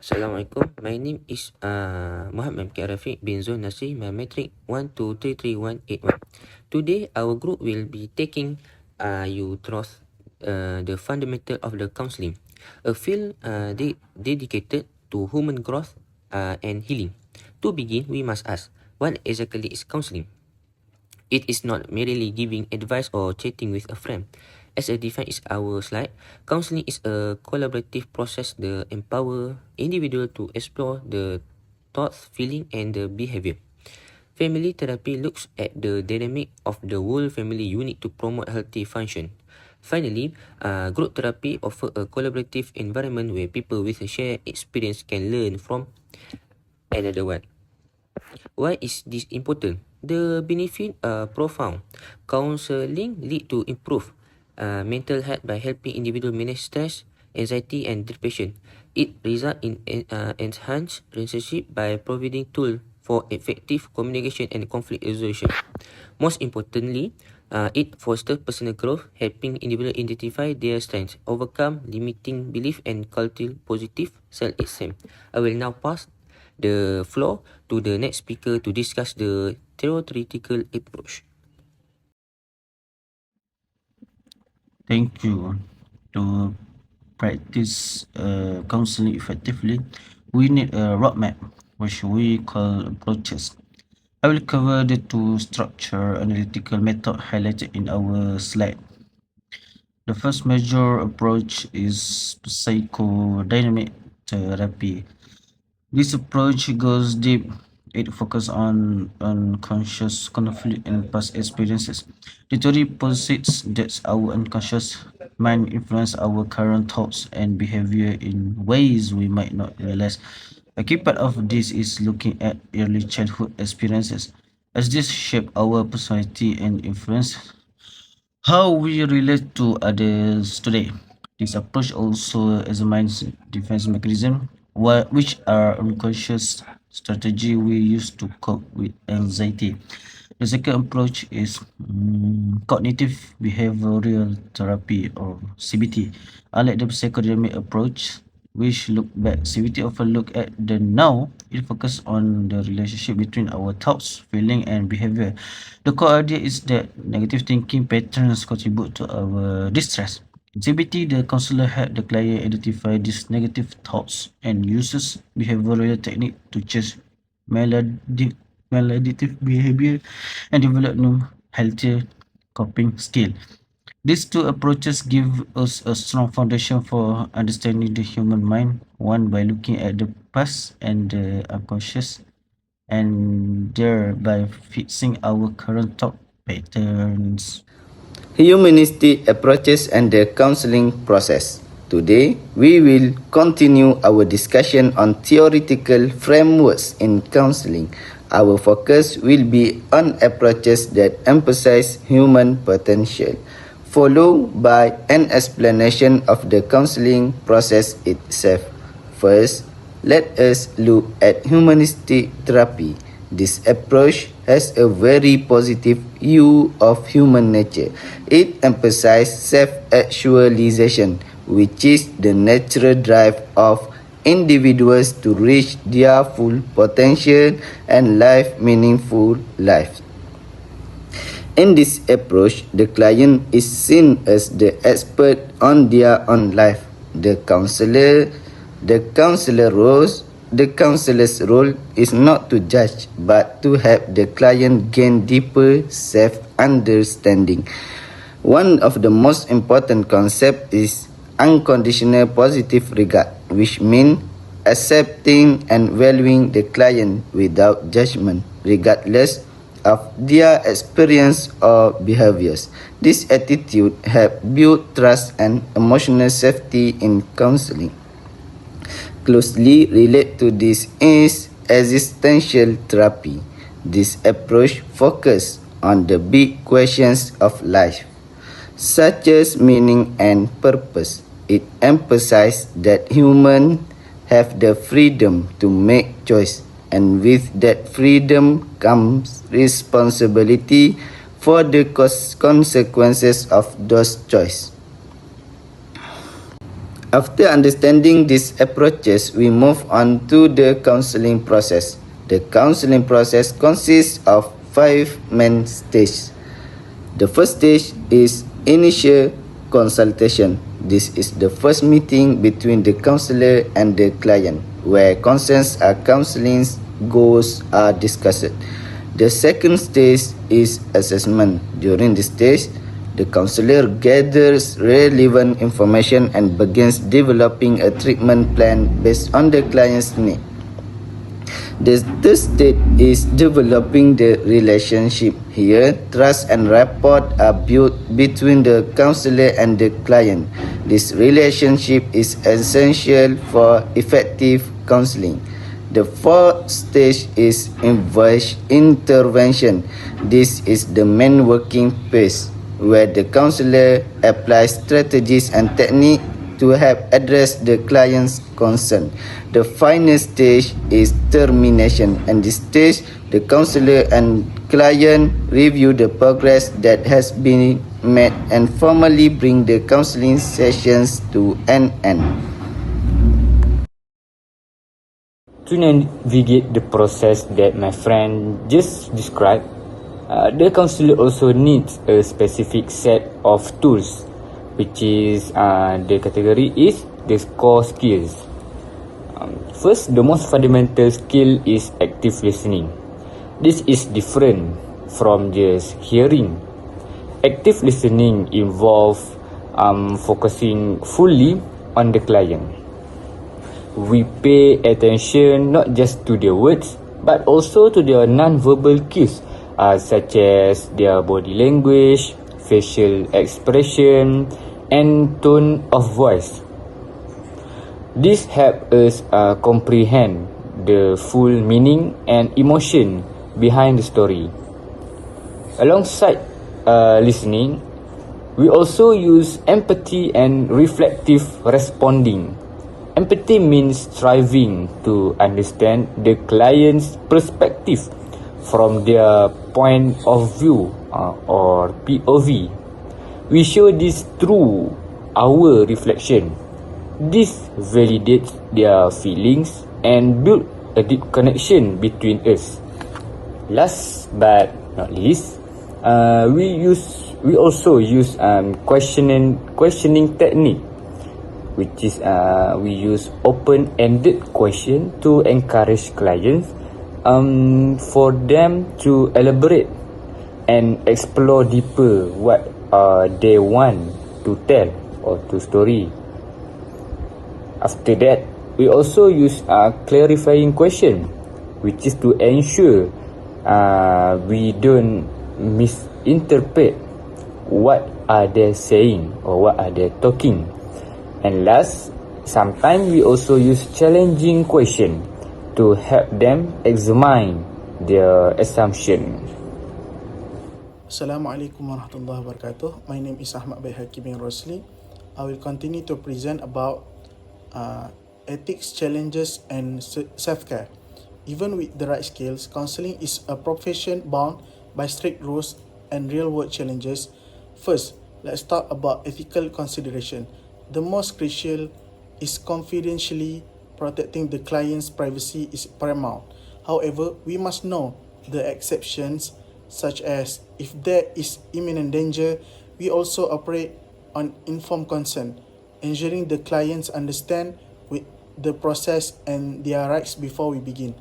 Assalamualaikum. My name is Muhammad bin Zul Nasri, my metric 1233181. Today, our group will be taking you through the fundamental of the counseling, a field dedicated to human growth and healing. To begin, we must ask, what exactly is counseling? It is not merely giving advice or chatting with a friend. As defined in our slide, counseling is a collaborative process that empower individual to explore the thoughts, feeling, and the behavior. Family therapy looks at the dynamic of the whole family unit to promote healthy function. Finally, group therapy offers a collaborative environment where people with a shared experience can learn from another one. Why is this important? The benefits are profound. Counseling lead to improve mental health by helping individuals manage stress, anxiety, and depression. It results in enhanced relationship by providing tools for effective communication and conflict resolution. Most importantly, it fosters personal growth, helping individuals identify their strengths, overcome limiting belief, and cultivate positive self-esteem. I will now pass the floor to the next speaker to discuss the theoretical approach. Thank you. To practice counseling effectively, we need a roadmap, which we call approaches. I will cover the two structure analytical method highlighted in our slide. The first major approach is psychodynamic therapy. This approach goes deep. It focuses on unconscious conflict and past experiences. The theory posits that our unconscious mind influences our current thoughts and behavior in ways we might not realize. A key part of this is looking at early childhood experiences, as this shape our personality and influence how we relate to others today. This approach also examines defense mechanisms, which are unconscious strategy we use to cope with anxiety. The second approach is cognitive behavioral therapy or CBT. Unlike the psychodynamic approach, which look back, CBT often look at the now. It focuses on the relationship between our thoughts, feeling, and behavior. The core idea is that negative thinking patterns contribute to our distress. In CBT, the counselor help the client identify these negative thoughts and uses behavioral technique to change maladaptive behavior and develop new, healthier coping skill. These two approaches give us a strong foundation for understanding the human mind, one by looking at the past and the unconscious, and thereby fixing our current thought patterns. Humanistic approaches and the counseling process. Today, we will continue our discussion on theoretical frameworks in counseling. Our focus will be on approaches that emphasize human potential, followed by an explanation of the counseling process itself. First, let us look at humanistic therapy. This approach has a very positive view of human nature. It emphasizes self-actualization, which is the natural drive of individuals to reach their full potential and live meaningful lives. In this approach, the client is seen as the expert on their own life. The counselor's role is not to judge, but to help the client gain deeper self-understanding. One of the most important concepts is unconditional positive regard, which means accepting and valuing the client without judgment, regardless of their experience or behaviors. This attitude helps build trust and emotional safety in counseling. Closely related to this is existential therapy. This approach focuses on the big questions of life, such as meaning and purpose. It emphasizes that humans have the freedom to make choice, and with that freedom comes responsibility for the consequences of those choices. After understanding these approaches, we move on to the counseling process. The counseling process consists of 5 main stages. The first stage is initial consultation. This is the first meeting between the counselor and the client, where concerns or counseling goals are discussed. The second stage is assessment. During this stage, the counselor gathers relevant information and begins developing a treatment plan based on the client's need. The third stage is developing the relationship. Here, trust and rapport are built between the counselor and the client. This relationship is essential for effective counseling. The fourth stage is intervention. This is the main working phase, where the counselor applies strategies and techniques to help address the client's concern. The final stage is termination. And this stage, the counselor and client review the progress that has been made and formally bring the counseling sessions to an end. To navigate the process that my friend just described, the counselor also needs a specific set of tools, which is the category is the core skills. First, the most fundamental skill is active listening. This is different from just hearing. Active listening involves focusing fully on the client. We pay attention not just to their words, but also to their non-verbal cues, such as their body language, facial expression, and tone of voice. This helps us comprehend the full meaning and emotion behind the story. Alongside listening, we also use empathy and reflective responding. Empathy means striving to understand the client's perspective from their point of view or POV. We show this through our reflection. This validates their feelings and build a deep connection between us. Last but not least, we also use questioning technique, which is we use open-ended question to encourage clients for them to elaborate and explore deeper what they want to tell or to story. After that, we also use clarifying question, which is to ensure we don't misinterpret what are they saying or what are they talking. And last, sometimes we also use challenging question to help them examine their assumption. Assalamualaikum warahmatullahi wabarakatuh. My name is Ahmad Bayhaki bin Rosli. I will continue to present about ethics, challenges and self-care. Even with the right skills, counseling is a profession bound by strict rules and real-world challenges. First, let's talk about ethical consideration. The most crucial is confidentially protecting the client's privacy is paramount. However, we must know the exceptions, such as if there is imminent danger, we also operate on informed consent, ensuring the clients understand with the process and their rights before we begin.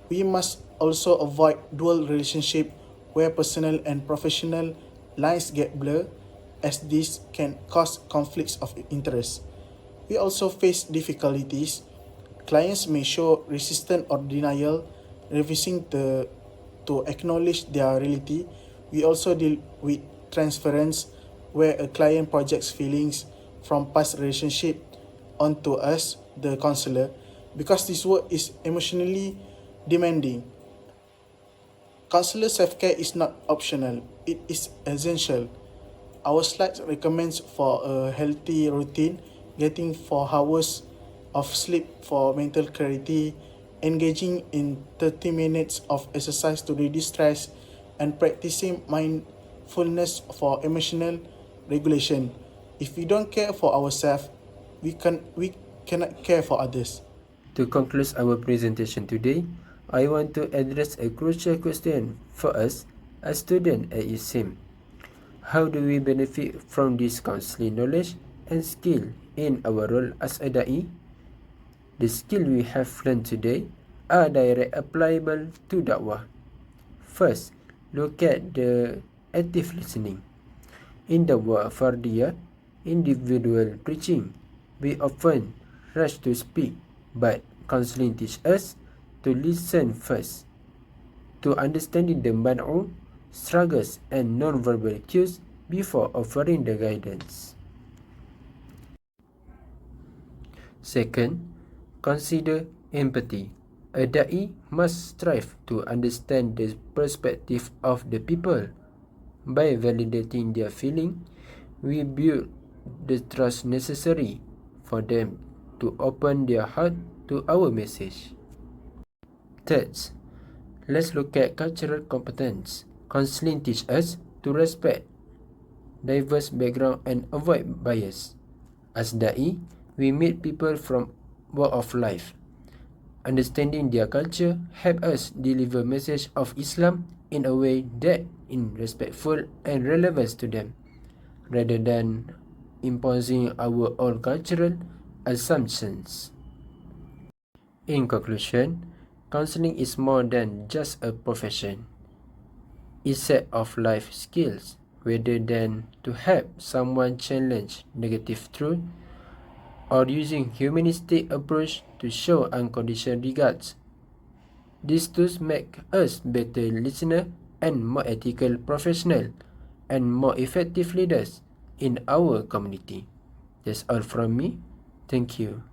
We must also avoid dual relationship where personal and professional lines get blurred, as this can cause conflicts of interest. We also face difficulties. Clients may show resistance or denial, refusing to acknowledge their reality. We also deal with transference, where a client projects feelings from past relationship onto us, the counselor, because this work is emotionally demanding. Counselor self-care is not optional, it is essential. Our slides recommends for a healthy routine, getting 4 hours of sleep for mental clarity, engaging in 30 minutes of exercise to reduce stress, and practicing mindfulness for emotional regulation. If we don't care for ourselves, we cannot care for others. To conclude our presentation today, I want to address a crucial question for us as students at USIM. How do we benefit from this counseling knowledge and skill in our role as a da'i? The skills we have learned today are direct applicable to dakwah. First, look at the active listening. In the dakwah fardiyah, individual preaching, we often rush to speak, but counseling teaches us to listen first, to understanding the mad'u, struggles and non-verbal cues before offering the guidance. Second, consider empathy. A da'i must strive to understand the perspective of the people. By validating their feeling, we build the trust necessary for them to open their heart to our message. Third, let's look at cultural competence. Counseling teaches us to respect diverse background and avoid bias. As da'i, we meet people from walk of life. Understanding their culture help us deliver message of Islam in a way that is respectful and relevant to them, rather than imposing our own cultural assumptions. In conclusion, counseling is more than just a profession. It's a set of life skills, rather than to help someone challenge negative truth or using humanistic approach to show unconditional regards. These tools make us better listeners and more ethical professionals and more effective leaders in our community. That's all from me. Thank you.